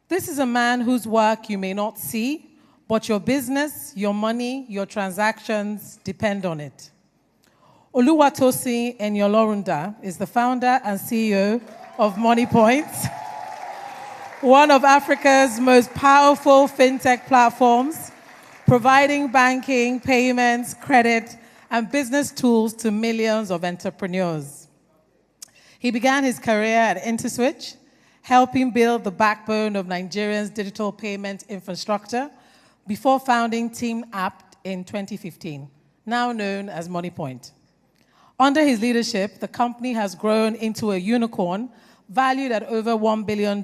This is a man whose work you may not see, but your business, your money, your transactions depend on it. Tosin Eniolorunda is the founder and CEO of Moniepoint, one of Africa's most powerful fintech platforms, providing banking, payments, credit, and business tools to millions of entrepreneurs. He began his career at InterSwitch, helping build the backbone of Nigeria's digital payment infrastructure before founding Team App in 2015, now known as Moniepoint. Under his leadership, the company has grown into a unicorn valued at over $1 billion,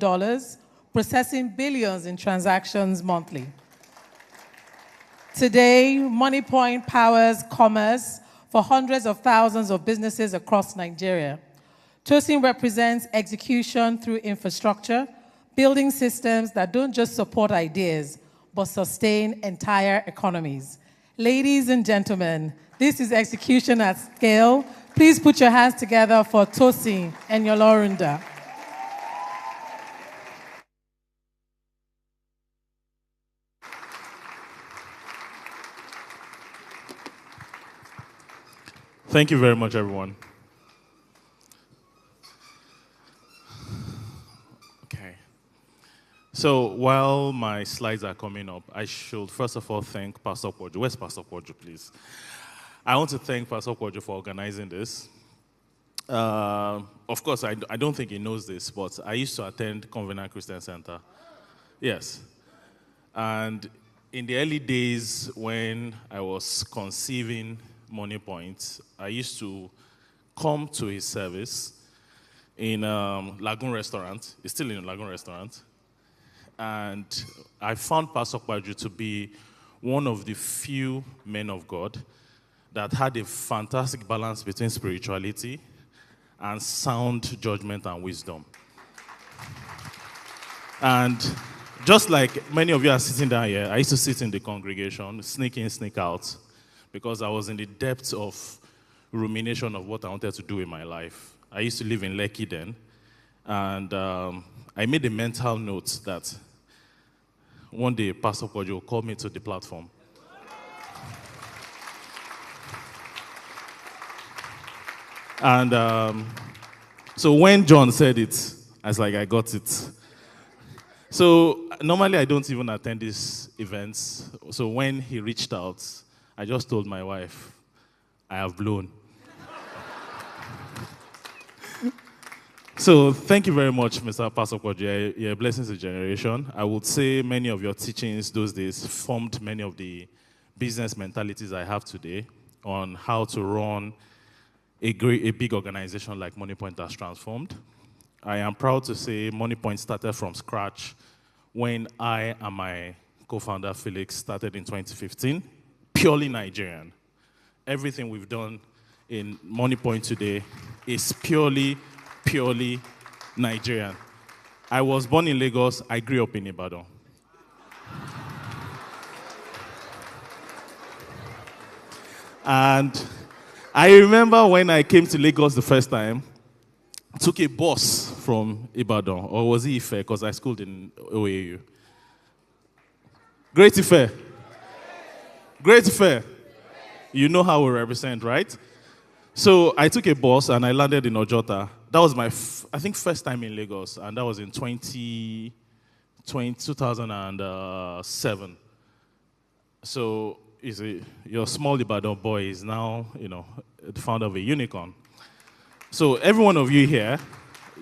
processing billions in transactions monthly. Today, Moniepoint powers commerce for hundreds of thousands of businesses across Nigeria. Tosin represents execution through infrastructure, building systems that don't just support ideas, but sustain entire economies. Ladies and gentlemen, this is execution at scale. Please put your hands together for Tosin Eniolorunda. Thank you very much, everyone. Okay. So while my slides are coming up, I should first of all thank Pastor Kwadwo. Where's Pastor Kwadwo, please? I want to thank Pastor Kwadwo for organizing this. Of course, I don't think he knows this, but I used to attend Covenant Christian Center. Yes. And in the early days when I was conceiving Moniepoint, I used to come to his service in Lagoon Restaurant. It's still in Lagoon Restaurant. And I found Pastor Kwadwo to be one of the few men of God that had a fantastic balance between spirituality and sound judgment and wisdom. And just like many of you are sitting down here, I used to sit in the congregation, sneak in, sneak out, because I was in the depths of rumination of what I wanted to do in my life. I used to live in Lekki then, and I made a mental note that one day Pastor Kwadwo will call me to the platform. And so when John said it, I was like, I got it. So normally I don't even attend these events. So when he reached out, I just told my wife, I have blown. So thank you very much, Mr. Pastor Kwadwo. You're a blessing to the generation. I would say many of your teachings those days formed many of the business mentalities I have today on how to run a big organization like Moniepoint has transformed. I am proud to say Moniepoint started from scratch when I and my co-founder Felix started in 2015, purely Nigerian. Everything we've done in Moniepoint today is purely Nigerian. I was born in Lagos, I grew up in Ibadan. And I remember when I came to Lagos the first time, took a bus from Ibadan, or was it Ife, because I schooled in OAU. Great Ife. Great Ife. You know how we represent, right? So I took a bus and I landed in Ojota. That was my, I think, first time in Lagos, and that was in 2007. So your small Ibadan boy is now, the founder of a unicorn. So every one of you here,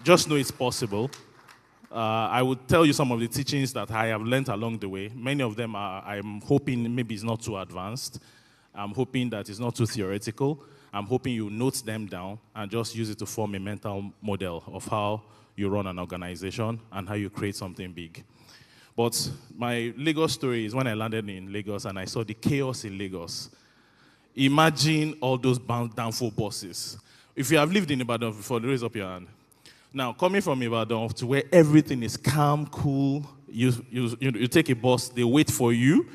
just know it's possible. I would tell you some of the teachings that I have learned along the way. Many of them I'm hoping maybe it's not too advanced. I'm hoping that it's not too theoretical. I'm hoping you note them down and just use it to form a mental model of how you run an organization and how you create something big. But my Lagos story is when I landed in Lagos and I saw the chaos in Lagos. Imagine all those downfall buses. If you have lived in Ibadan before, raise up your hand. Now, coming from Ibadan to where everything is calm, cool, you take a bus, they wait for you,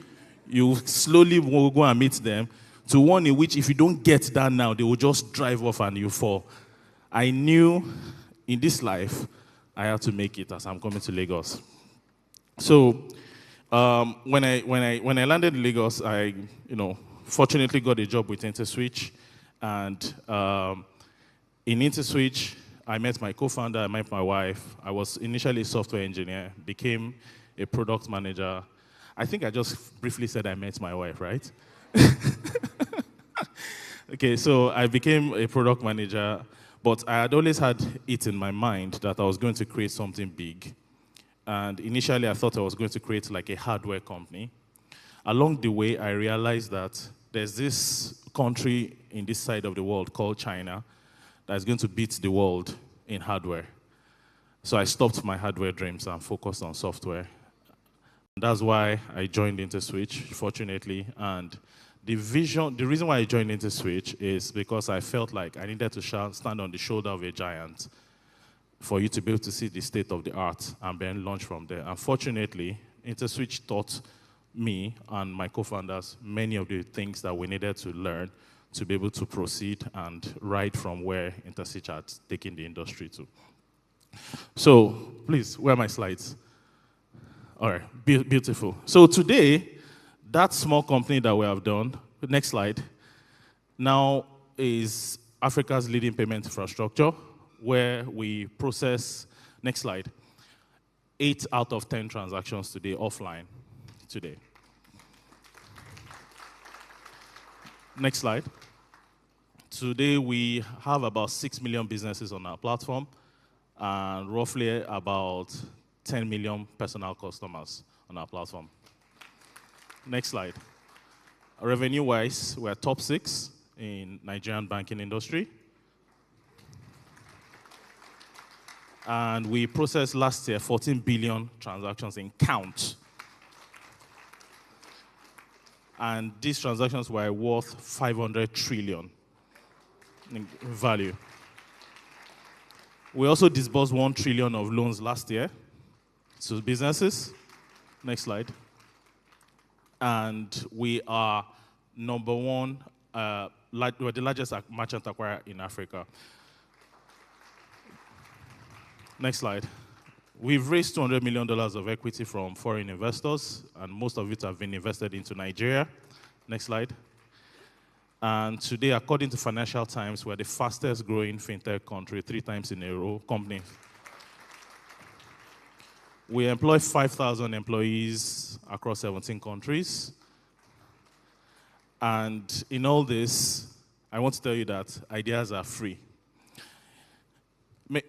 you slowly will go and meet them, to one in which if you don't get that now, they will just drive off and you fall. I knew in this life, I had to make it as I'm coming to Lagos. So when I landed in Lagos, I fortunately got a job with InterSwitch, and in InterSwitch, I met my co-founder, I met my wife. I was initially a software engineer, became a product manager. I think I just briefly said I met my wife, right? Okay, so I became a product manager, but I had always had it in my mind that I was going to create something big. And initially, I thought I was going to create like a hardware company. Along the way, I realized that there's this country in this side of the world called China that is going to beat the world in hardware. So I stopped my hardware dreams and focused on software. That's why I joined InterSwitch, fortunately. And the reason why I joined InterSwitch is because I felt like I needed to stand on the shoulder of a giant for you to be able to see the state of the art and then launch from there. Unfortunately, InterSwitch taught me and my co-founders many of the things that we needed to learn to be able to proceed and ride from where InterSwitch had taken the industry to. So, please, where are my slides? All right, beautiful. So today, that small company that we have done, next slide, now is Africa's leading payment infrastructure, where we process, next slide, 8 out of 10 transactions today offline today. Next slide. Today we have about 6 million businesses on our platform and roughly about 10 million personal customers on our platform. Next slide. Revenue-wise, we're top 6 in Nigerian banking industry. And we processed last year 14 billion transactions in count. And these transactions were worth 500 trillion in value. We also disbursed 1 trillion of loans last year to businesses. Next slide. And we are number 1, we're the largest merchant acquirer in Africa. Next slide. We've raised $200 million of equity from foreign investors, and most of it have been invested into Nigeria. Next slide. And today, according to Financial Times, we're the fastest growing fintech country 3 times in a row company. We employ 5,000 employees across 17 countries. And in all this, I want to tell you that ideas are free.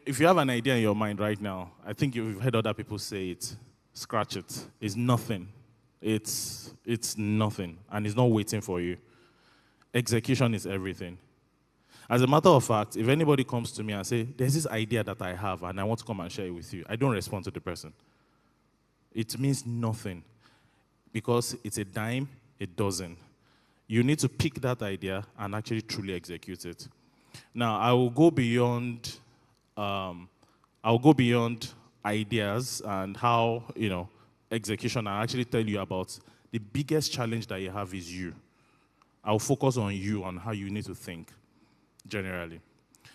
If you have an idea in your mind right now, I think you've heard other people say it, scratch it. It's nothing. It's nothing, and it's not waiting for you. Execution is everything. As a matter of fact, if anybody comes to me and say, there's this idea that I have and I want to come and share it with you, I don't respond to the person. It means nothing. Because it's a dime, a dozen. You need to pick that idea and actually truly execute it. Now, I will go beyond ideas and how, execution. I'll actually tell you about the biggest challenge that you have is you. I'll focus on you, on how you need to think, generally.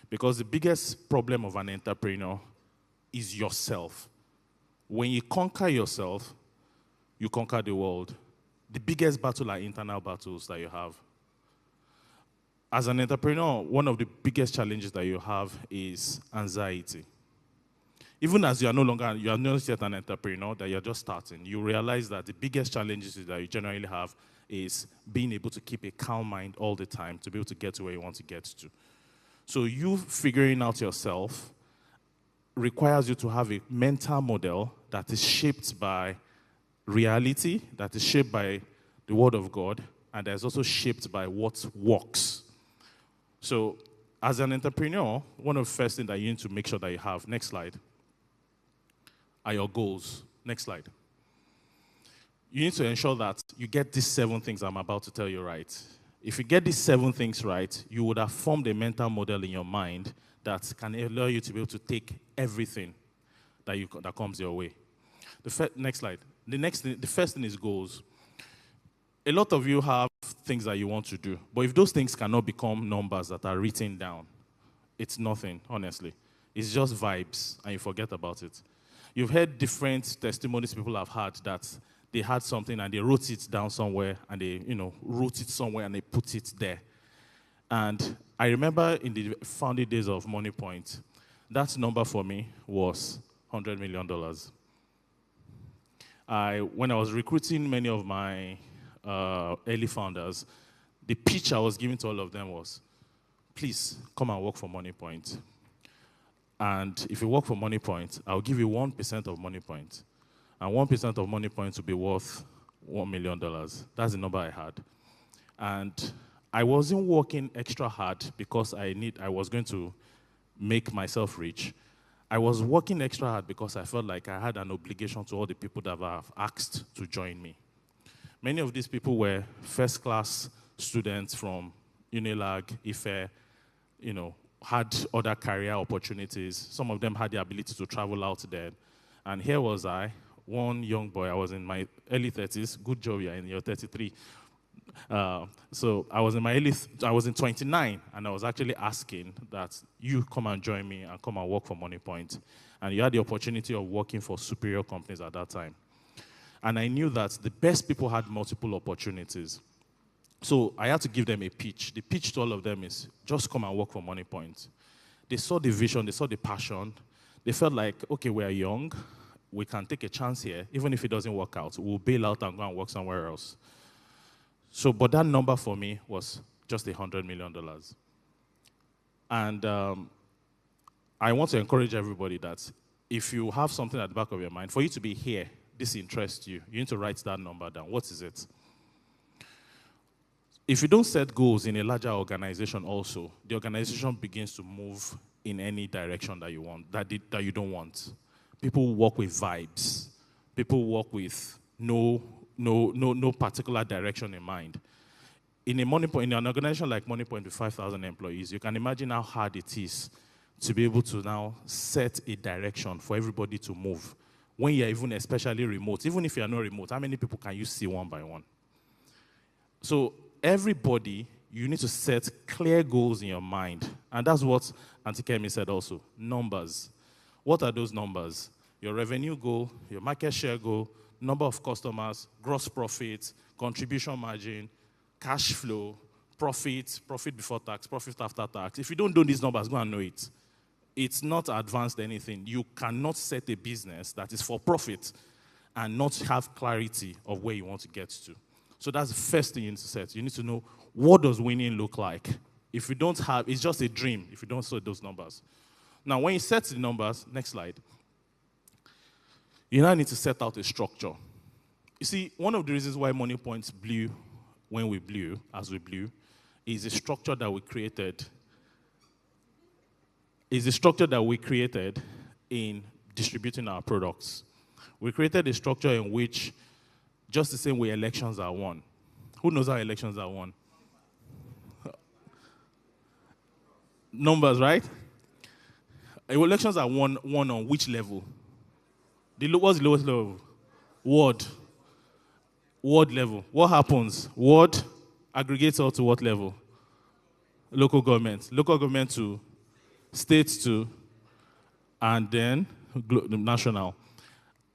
Because the biggest problem of an entrepreneur is yourself. When you conquer yourself, you conquer the world. The biggest battle are internal battles that you have. As an entrepreneur, one of the biggest challenges that you have is anxiety. Even as you are not yet an entrepreneur, that you're just starting, you realize that the biggest challenges that you generally have is being able to keep a calm mind all the time to be able to get to where you want to get to. So you figuring out yourself requires you to have a mental model that is shaped by reality, that is shaped by the Word of God, and that is also shaped by what works. So as an entrepreneur, one of the first things that you need to make sure that you have, next slide, are your goals. Next slide. You need to ensure that you get these 7 things I'm about to tell you right. If you get these 7 things right, you would have formed a mental model in your mind that can allow you to be able to take everything that comes your way. Next slide. The first thing is goals. A lot of you have things that you want to do, but if those things cannot become numbers that are written down, it's nothing, honestly. It's just vibes, and you forget about it. You've heard different testimonies people have had that they had something and they wrote it down somewhere, and they, wrote it somewhere and they put it there. And I remember in the founding days of Moniepoint, that number for me was $100 million. When I was recruiting many of my early founders, the pitch I was giving to all of them was, please come and work for Moniepoint. And if you work for Moniepoint, I'll give you 1% of Moniepoint. And 1% of Moniepoint will be worth $1 million. That's the number I had. And I wasn't working extra hard because I was going to make myself rich. I was working extra hard because I felt like I had an obligation to all the people that have asked to join me. Many of these people were first-class students from Unilag, IFE, had other career opportunities. Some of them had the ability to travel out there. And here was I, one young boy. I was in my early 30s. Good job, you're in your 33. So I was in 29, and I was actually asking that you come and join me and come and work for Moniepoint. And you had the opportunity of working for superior companies at that time. And I knew that the best people had multiple opportunities. So I had to give them a pitch. The pitch to all of them is, just come and work for Moniepoint. They saw the vision, they saw the passion. They felt like, okay, we're young, we can take a chance here. Even if it doesn't work out, we'll bail out and go and work somewhere else. So, but that number for me was just $100 million. And I want to encourage everybody that if you have something at the back of your mind, for you to be here, this interests you, you need to write that number down. What is it? If you don't set goals in a larger organization also, the organization begins to move in any direction that you want, that you don't want. People work with vibes. People work with no particular direction in mind. In an organization like Moniepoint with 5,000 employees, you can imagine how hard it is to be able to now set a direction for everybody to move. When you're even especially remote, even if you're not remote, how many people can you see one by one? So everybody, you need to set clear goals in your mind. And that's what Auntie Kemi said also, numbers. What are those numbers? Your revenue goal, your market share goal, number of customers, gross profit, contribution margin, cash flow, profit before tax, profit after tax. If you don't do these numbers, go and know it. It's not advanced anything. You cannot set a business that is for profit and not have clarity of where you want to get to. So that's the first thing you need to set. You need to know, what does winning look like? If you don't have, it's just a dream if you don't set those numbers. Now, when you set the numbers, next slide, you now need to set out a structure. You see, one of the reasons why Moniepoint blew when we blew, as we blew, is a structure that we created. In distributing our products. We created a structure in which, just the same way elections are won. Who knows how elections are won? Numbers, right? Elections are won on which level? What's the lowest level? Ward. Ward level. What happens? Ward aggregates out to what level? Local government. Local government to states to, and then national.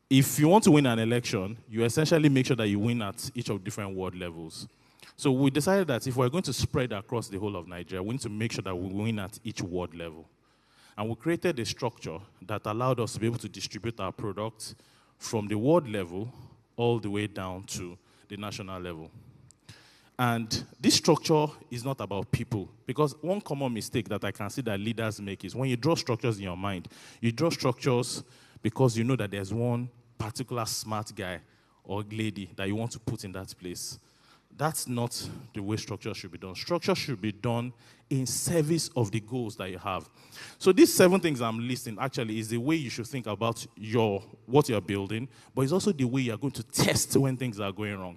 If you want to win an election, you essentially make sure that you win at each of different ward levels. So we decided that if we're going to spread across the whole of Nigeria, we need to make sure that we win at each ward level. And we created a structure that allowed us to be able to distribute our products from the ward level all the way down to the national level. And this structure is not about people, because one common mistake that I can see that leaders make is when you draw structures in your mind, you draw structures because you know that there's one particular smart guy or lady that you want to put in that place. That's not the way structure should be done. Structure should be done in service of the goals that you have. So these 7 things I'm listing actually is the way you should think about what you're building, but it's also the way you're going to test when things are going wrong.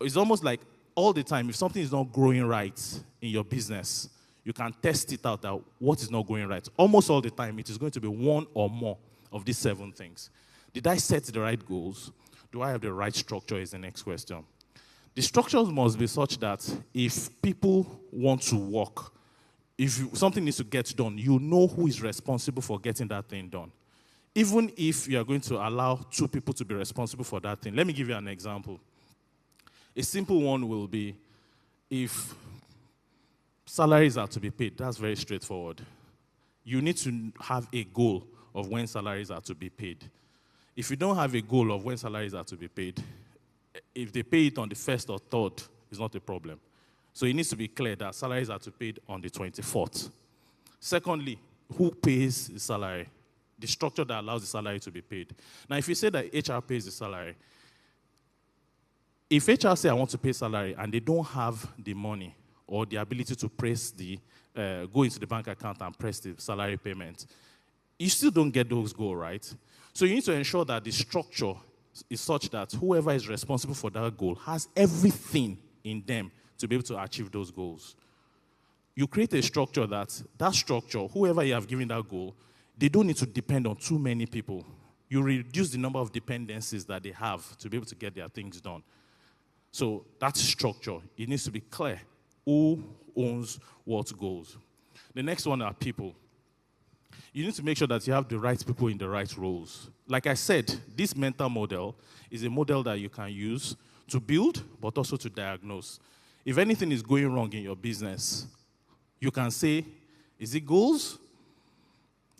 It's almost like all the time, if something is not growing right in your business, you can test it out that what is not going right. Almost all the time, it is going to be one or more of these 7 things. Did I set the right goals? Do I have the right structure is the next question. The structures must be such that if people want to work, something needs to get done, you know who is responsible for getting that thing done. Even if you are going to allow 2 people to be responsible for that thing. Let me give you an example. A simple one will be if salaries are to be paid. That's very straightforward. You need to have a goal of when salaries are to be paid. If you don't have a goal of when salaries are to be paid, if they pay it on the 1st or 3rd, it's not a problem. So it needs to be clear that salaries are to be paid on the 24th. Secondly, who pays the salary? The structure that allows the salary to be paid. Now, if you say that HR pays the salary, if HR say I want to pay salary and they don't have the money or the ability to press go into the bank account and press the salary payment, you still don't get those goals, right? So you need to ensure that the structure is such that whoever is responsible for that goal has everything in them to be able to achieve those goals. You create a structure that structure, whoever you have given that goal, they don't need to depend on too many people. You reduce the number of dependencies that they have to be able to get their things done. So that structure, it needs to be clear who owns what goals. The next one are people. You need to make sure that you have the right people in the right roles. Like I said, this mental model is a model that you can use to build, but also to diagnose. If anything is going wrong in your business, you can say, is it goals?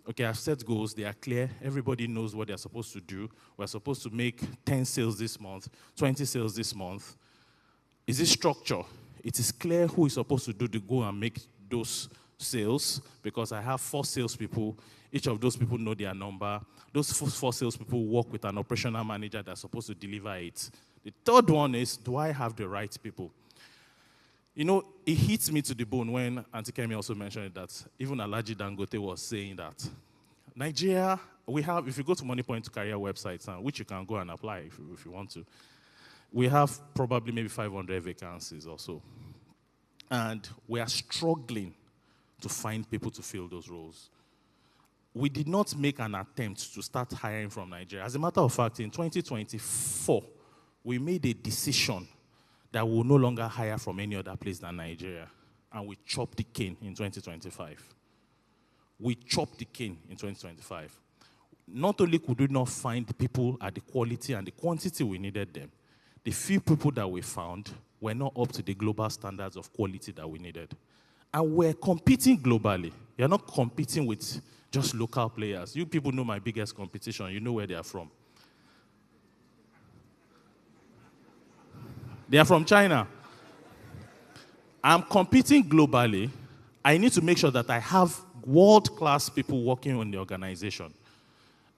Okay, I've set goals. They are clear. Everybody knows what they're supposed to do. We're supposed to make 10 sales this month, 20 sales this month. Is it structure? It is clear who is supposed to do the goal and make those sales, because I have 4 salespeople. Each of those people know their number. Those 4 salespeople work with an operational manager that's supposed to deliver it. The third one is, do I have the right people? You know, it hits me to the bone when Auntie Kemi also mentioned that even Alhaji Dangote was saying that Nigeria, we have, if you go to Moniepoint career websites, which you can go and apply if you want to, we have probably maybe 500 vacancies or so. And we are struggling to find people to fill those roles. We did not make an attempt to start hiring from Nigeria. As a matter of fact, in 2024, we made a decision that we will no longer hire from any other place than Nigeria. And we chopped the cane in 2025. We chopped the cane in 2025. Not only could we not find people at the quality and the quantity we needed them, the few people that we found were not up to the global standards of quality that we needed. And we're competing globally. You're not competing with just local players. You people know my biggest competition. You know where they are from. They are from China. I'm competing globally. I need to make sure that I have world-class people working on the organization.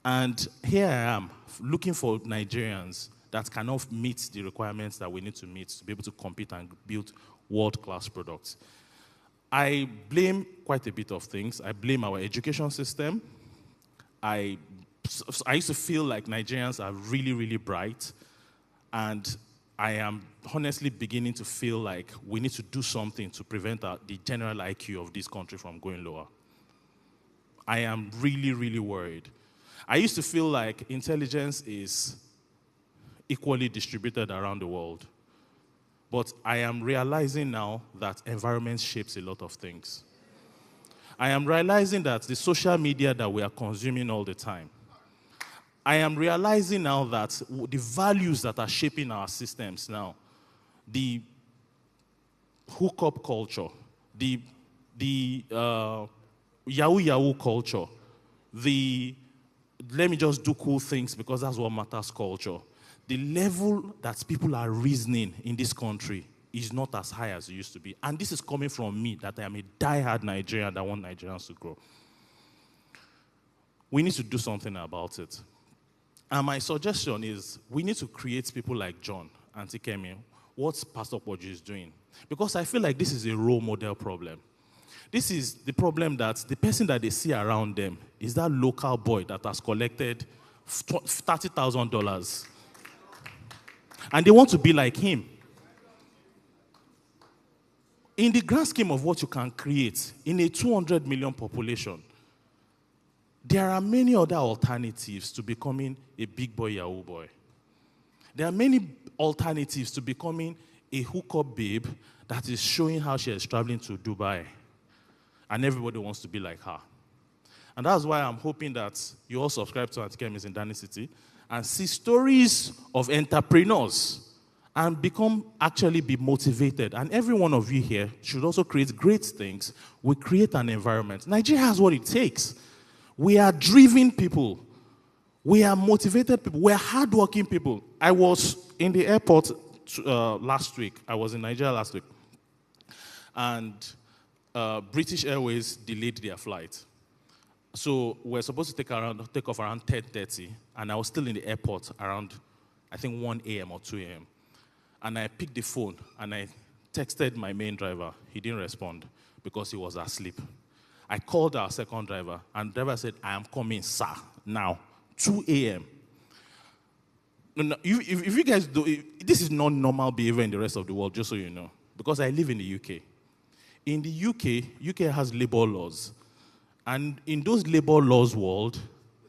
And here I am, looking for Nigerians that cannot meet the requirements that we need to meet to be able to compete and build world-class products. I blame quite a bit of things. I blame our education system. I used to feel like Nigerians are really, really bright, and I am honestly beginning to feel like we need to do something to prevent the general IQ of this country from going lower. I am really, really worried. I used to feel like intelligence is equally distributed around the world. But I am realizing now that environment shapes a lot of things. I am realizing that the social media that we are consuming all the time, I am realizing now that the values that are shaping our systems now, the hookup culture, the Yahoo culture, the let me just do cool things because that's what matters culture, the level that people are reasoning in this country is not as high as it used to be. And this is coming from me, that I am a die-hard Nigerian that want Nigerians to grow. We need to do something about it. And my suggestion is we need to create people like John, Auntie Kemi, what Pastor Poju is doing. Because I feel like this is a role model problem. This is the problem that the person that they see around them is that local boy that has collected $30,000. And they want to be like him. In the grand scheme of what you can create in a 200 million population, there are many other alternatives to becoming a big boy Yahoo boy. There are many alternatives to becoming a hookup babe that is showing how she is traveling to Dubai. and everybody wants to be like her. And that's why I'm hoping that you all subscribe to Anti-Chemist in Dani City and see stories of entrepreneurs and actually be motivated. And every one of you here should also create great things. We create an environment. Nigeria has what it takes. We are driven people. We are motivated people. We are hardworking people. I was in the airport last week. I was in Nigeria last week. And British Airways delayed their flight. So we're supposed to take off around 10:30, and I was still in the airport around, I think, 1 a.m. or 2 a.m. And I picked the phone, and I texted my main driver. He didn't respond because he was asleep. I called our second driver, and the driver said, I am coming, sir, now, 2 a.m. If you guys do, this is not normal behavior in the rest of the world, just so you know, because I live in the UK. In the UK has labor laws. And in those labor laws world,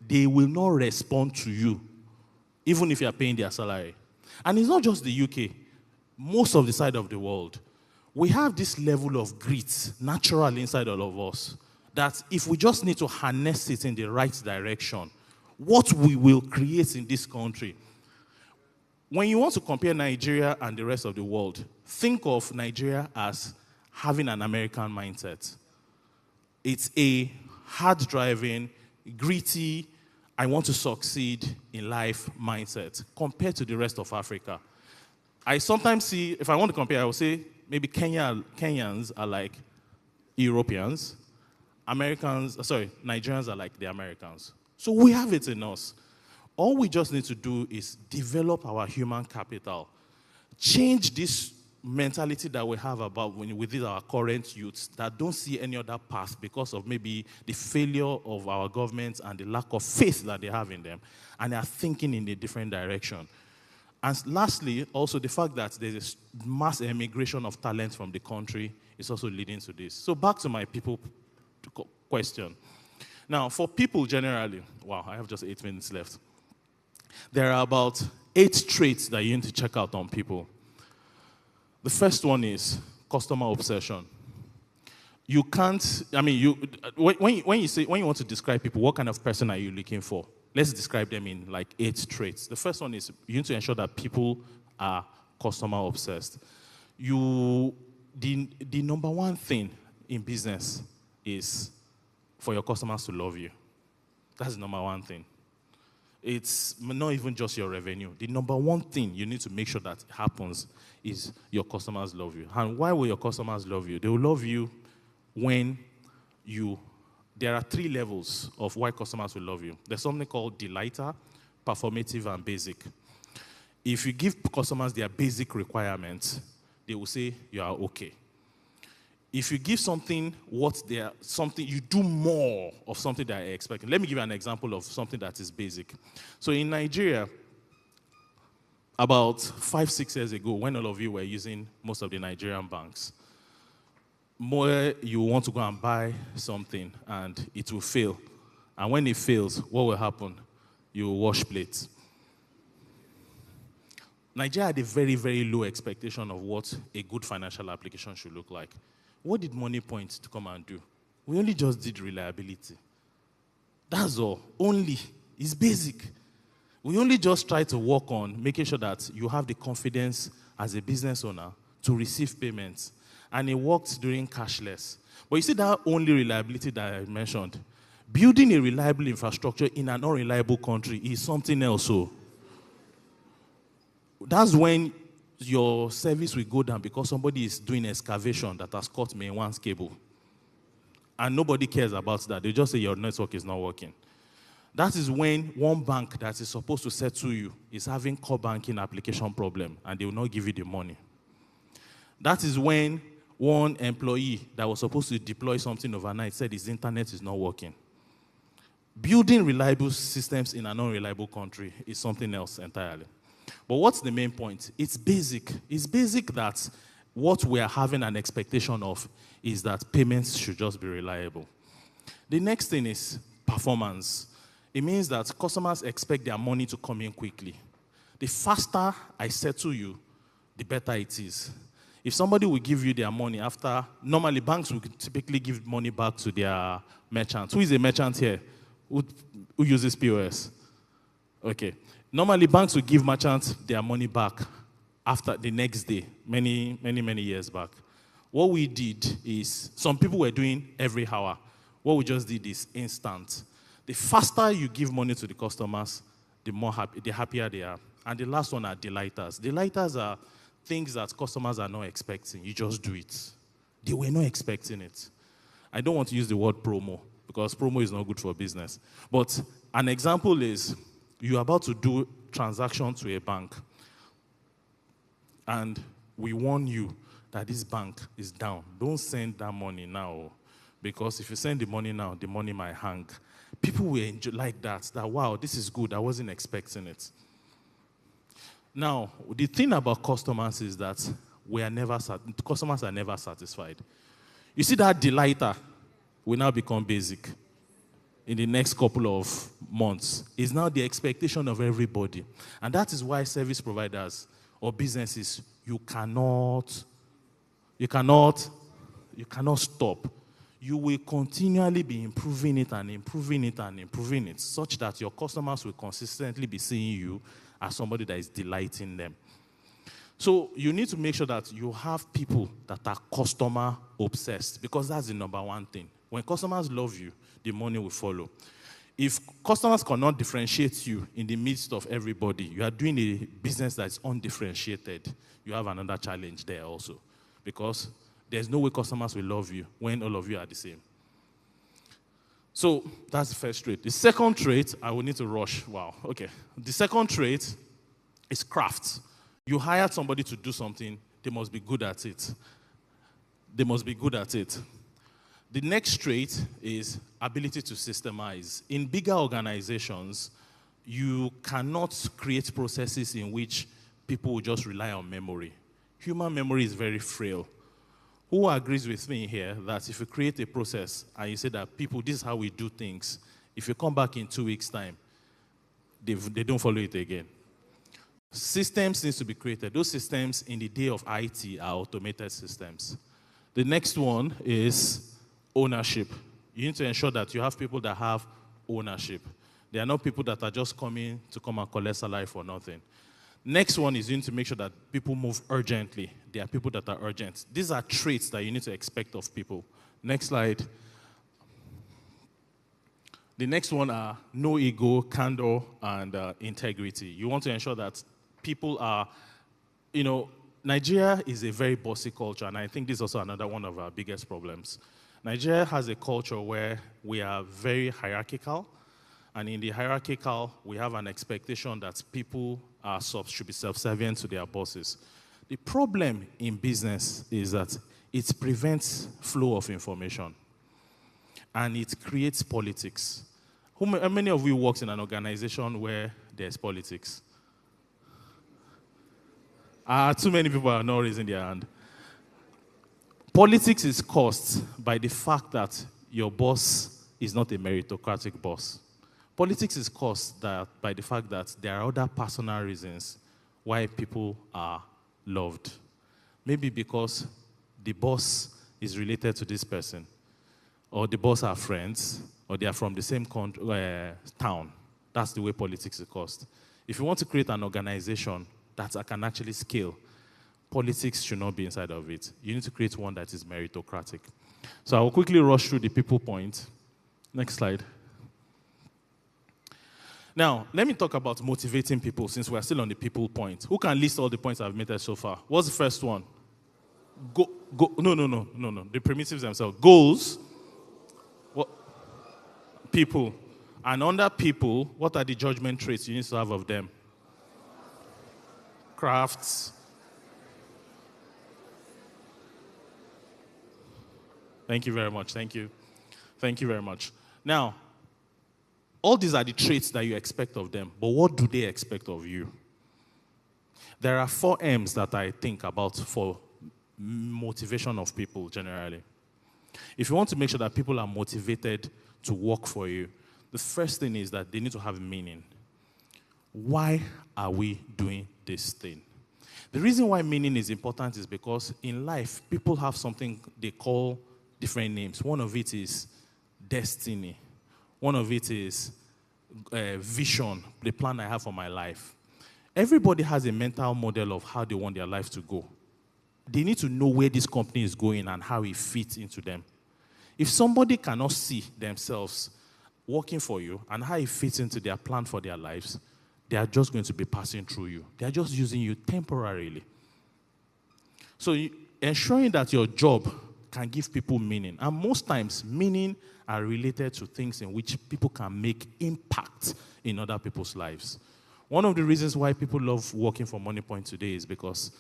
they will not respond to you, even if you are paying their salary. And it's not just the UK. Most of the side of the world, we have this level of grit naturally inside all of us, that if we just need to harness it in the right direction, what we will create in this country. When you want to compare Nigeria and the rest of the world, think of Nigeria as having an American mindset. It's a hard-driving, gritty, I want to succeed in life mindset compared to the rest of Africa. I sometimes see, if I want to compare, I will say maybe Kenyans are like Europeans, Nigerians are like the Americans. So we have it in us. All we just need to do is develop our human capital, change this mentality that we have about within our current youths that don't see any other path because of maybe the failure of our government and the lack of faith that they have in them, and they are thinking in a different direction. And lastly, also the fact that there's a mass emigration of talent from the country is also leading to this. So back to my people question. Now, for people generally, wow, I have just 8 minutes left. There are about 8 traits that you need to check out on people. The first one is customer obsession. You can't, when you want to describe people, what kind of person are you looking for? Let's describe them in like 8 traits. The first one is you need to ensure that people are customer obsessed. The number one thing in business is for your customers to love you. That's the number one thing. It's not even just your revenue. The number one thing you need to make sure that happens is your customers love you. And why will your customers love you? They will love you when there are 3 levels of why customers will love you. There's something called delighter, performative, and basic. If you give customers their basic requirements, they will say you are okay. If you give something you do more of something that they're expecting. Let me give you an example of something that is basic. So in Nigeria, about 5-6 years ago, when all of you were using most of the Nigerian banks, you want to go and buy something and it will fail. And when it fails, what will happen? You will wash plates. Nigeria had a very, very low expectation of what a good financial application should look like. What did Moniepoint to come and do? We only just did reliability. That's all. Only. It's basic. We only just try to work on making sure that you have the confidence as a business owner to receive payments. And it worked during cashless. But you see that only reliability that I mentioned, building a reliable infrastructure in an unreliable country is something else. So that's when your service will go down because somebody is doing excavation that has cut main one's cable. And nobody cares about that. They just say your network is not working. That is when one bank that is supposed to settle you is having core banking application problem and they will not give you the money. That is when one employee that was supposed to deploy something overnight said his internet is not working. Building reliable systems in an unreliable country is something else entirely. But what's the main point? It's basic. It's basic that what we are having an expectation of is that payments should just be reliable. The next thing is performance. It means that customers expect their money to come in quickly. The faster I settle you, the better it is. If somebody will give you their money after, normally banks will typically give money back to their merchants. Who is a merchant here? Who uses POS? Okay. Normally banks will give merchants their money back after the next day, many years back. What we did is, some people were doing every hour. What we just did is instant. The faster you give money to the customers, the happier they are. And the last one are delighters. Delighters are things that customers are not expecting. You just do it. They were not expecting it. I don't want to use the word promo because promo is not good for business. But an example is you're about to do transaction to a bank and we warn you that this bank is down. Don't send that money now because if you send the money now, the money might hang. People will enjoy like that, wow, this is good. I wasn't expecting it. Now, the thing about customers is that customers are never satisfied. You see that delighter will now become basic in the next couple of months. It's now the expectation of everybody. And that is why service providers or businesses, you cannot stop. You will continually be improving it and improving it and improving it such that your customers will consistently be seeing you as somebody that is delighting them. So you need to make sure that you have people that are customer obsessed because that's the number one thing. When customers love you, the money will follow. If customers cannot differentiate you in the midst of everybody, you are doing a business that is undifferentiated, you have another challenge there also. Because there's no way customers will love you when all of you are the same. So that's the first trait. The second trait, I will need to rush. Wow, okay. The second trait is craft. You hired somebody to do something, they must be good at it. They must be good at it. The next trait is ability to systemize. In bigger organizations, you cannot create processes in which people will just rely on memory. Human memory is very frail. Who agrees with me here that if you create a process and you say that people, this is how we do things, if you come back in 2 weeks' time, they don't follow it again? Systems need to be created. Those systems in the day of IT are automated systems. The next one is ownership. You need to ensure that you have people that have ownership. They are not people that are just coming to come and collect salary for nothing. Next one is you need to make sure that people move urgently. There are people that are urgent. These are traits that you need to expect of people. Next slide. The next one are no ego, candor, and integrity. You want to ensure that people are, Nigeria is a very bossy culture, and I think this is also another one of our biggest problems. Nigeria has a culture where we are very hierarchical, and in the hierarchical, we have an expectation that people should be self-servient to their bosses. The problem in business is that it prevents flow of information, and it creates politics. How many of you work in an organization where there's politics? Too many people are not raising their hand. Politics is caused by the fact that your boss is not a meritocratic boss. Politics is caused by the fact that there are other personal reasons why people are loved. Maybe because the boss is related to this person, or the boss are friends, or they are from the same town. That's the way politics is caused. If you want to create an organization that can actually scale, politics should not be inside of it. You need to create one that is meritocratic. So I will quickly rush through the people point. Next slide. Now, let me talk about motivating people since we're still on the people point. Who can list all the points I've made so far? What's the first one? No. The primitives themselves. Goals. What? People. And under people, what are the judgment traits you need to have of them? Crafts. Thank you very much. Thank you. Thank you very much. Now, all these are the traits that you expect of them, but what do they expect of you? There are 4 M's that I think about for motivation of people generally. If you want to make sure that people are motivated to work for you, the first thing is that they need to have meaning. Why are we doing this thing? The reason why meaning is important is because in life, people have something they call different names. One of it is destiny. One of it is vision, the plan I have for my life. Everybody has a mental model of how they want their life to go. They need to know where this company is going and how it fits into them. If somebody cannot see themselves working for you and how it fits into their plan for their lives, they are just going to be passing through you. They are just using you temporarily. So ensuring that your job can give people meaning. And most times, meaning are related to things in which people can make impact in other people's lives. One of the reasons why people love working for Moniepoint today is because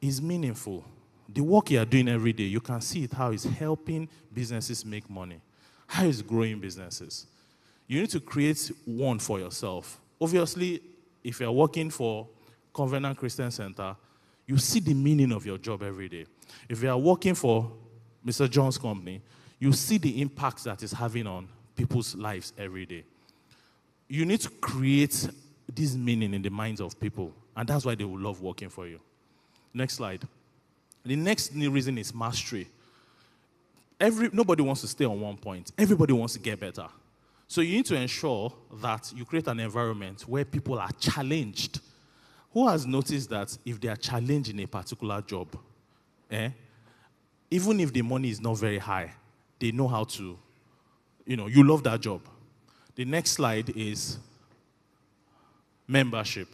it's meaningful. The work you are doing every day, you can see it, how it's helping businesses make money, how it's growing businesses. You need to create one for yourself. Obviously, if you're working for Covenant Christian Center, you see the meaning of your job every day. If you are working for Mr. John's company, you see the impact that it's having on people's lives every day. You need to create this meaning in the minds of people, and that's why they will love working for you. Next slide. The next reason is mastery. Nobody wants to stay on one point. Everybody wants to get better. So you need to ensure that you create an environment where people are challenged. Who has noticed that if they are challenged in a particular job, even if the money is not very high, they know how to, you love that job. The next slide is membership.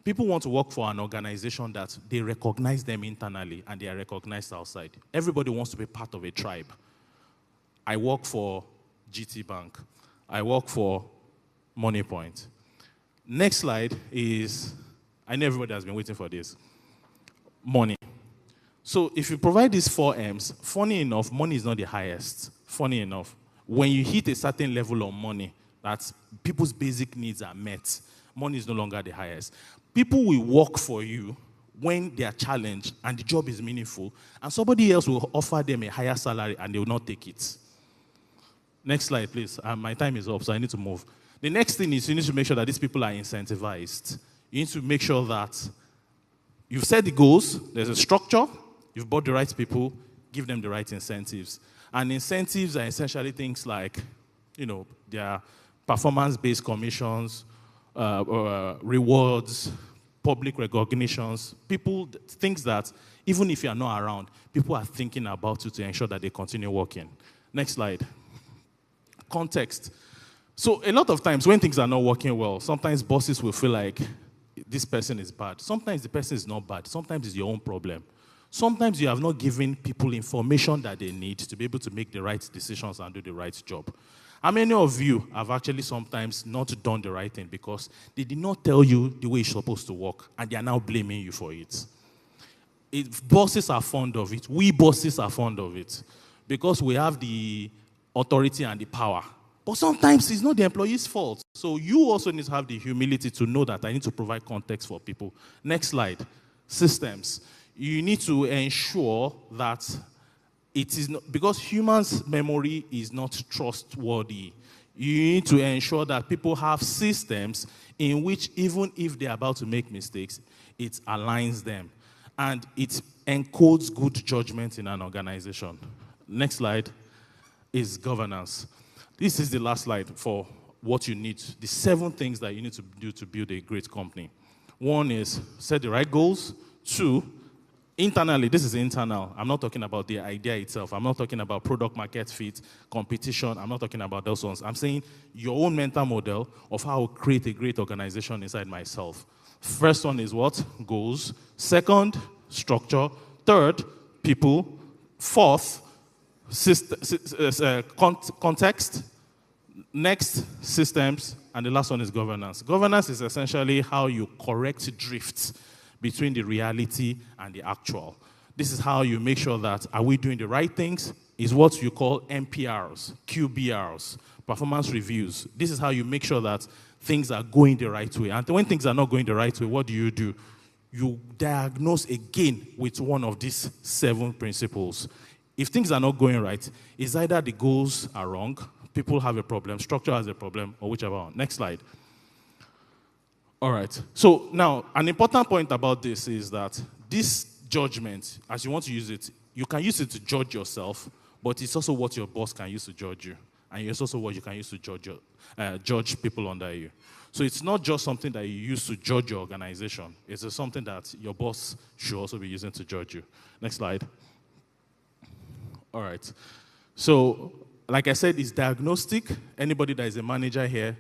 People want to work for an organization that they recognize them internally and they are recognized outside. Everybody wants to be part of a tribe. I work for GT Bank. I work for Moniepoint. Next slide is, I know everybody has been waiting for this, money. So if you provide these 4 M's, funny enough, money is not the highest. Funny enough, when you hit a certain level of money, that people's basic needs are met, money is no longer the highest. People will work for you when they are challenged and the job is meaningful, and somebody else will offer them a higher salary and they will not take it. Next slide, please. My time is up, so I need to move. The next thing is you need to make sure that these people are incentivized. You need to make sure that you've set the goals, there's a structure, you've brought the right people, give them the right incentives. And incentives are essentially things like, their performance-based commissions, rewards, public recognitions, things that even if you are not around, people are thinking about you to ensure that they continue working. Next slide. Context. So a lot of times when things are not working well, sometimes bosses will feel like this person is bad. Sometimes the person is not bad. Sometimes it's your own problem. Sometimes you have not given people information that they need to be able to make the right decisions and do the right job. How many of you have actually sometimes not done the right thing because they did not tell you the way it's supposed to work, and they are now blaming you for it? Bosses are fond of it. We bosses are fond of it because we have the authority and the power. But sometimes it's not the employee's fault. So you also need to have the humility to know that I need to provide context for people. Next slide. Systems. You need to ensure that it is not, because humans' memory is not trustworthy. You need to ensure that people have systems in which even if they're about to make mistakes, it aligns them. And it encodes good judgment in an organization. Next slide is governance. This is the last slide for what you need, the 7 things that you need to do to build a great company. 1 is set the right goals. 2, internally, this is internal. I'm not talking about the idea itself. I'm not talking about product market fit, competition. I'm not talking about those ones. I'm saying your own mental model of how to create a great organization inside myself. First one is what? Goals. 2nd, structure. 3rd, people. 4th, context. Next, systems. And the last one is governance. Governance is essentially how you correct drifts between the reality and the actual. This is how you make sure that are we doing the right things? Is what you call MPRs, QBRs, performance reviews. This is how you make sure that things are going the right way. And when things are not going the right way, what do? You diagnose again with one of these 7 principles. If things are not going right, it's either the goals are wrong, people have a problem, structure has a problem, or whichever one. Next slide. All right. So now, an important point about this is that this judgment, as you want to use it, you can use it to judge yourself, but it's also what your boss can use to judge you. And it's also what you can use to judge people under you. So it's not just something that you use to judge your organization. It's something that your boss should also be using to judge you. Next slide. All right. So, like I said, it's diagnostic. Anybody that is a manager here,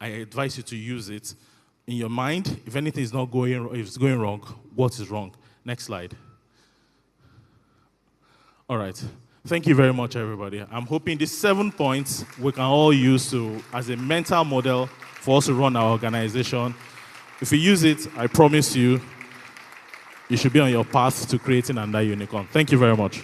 I advise you to use it in your mind. If anything is not going, if it's going wrong, what is wrong? Next slide. All right. Thank you very much, everybody. I'm hoping these 7 points we can all use as a mental model for us to run our organization. If you use it, I promise you, you should be on your path to creating another unicorn. Thank you very much.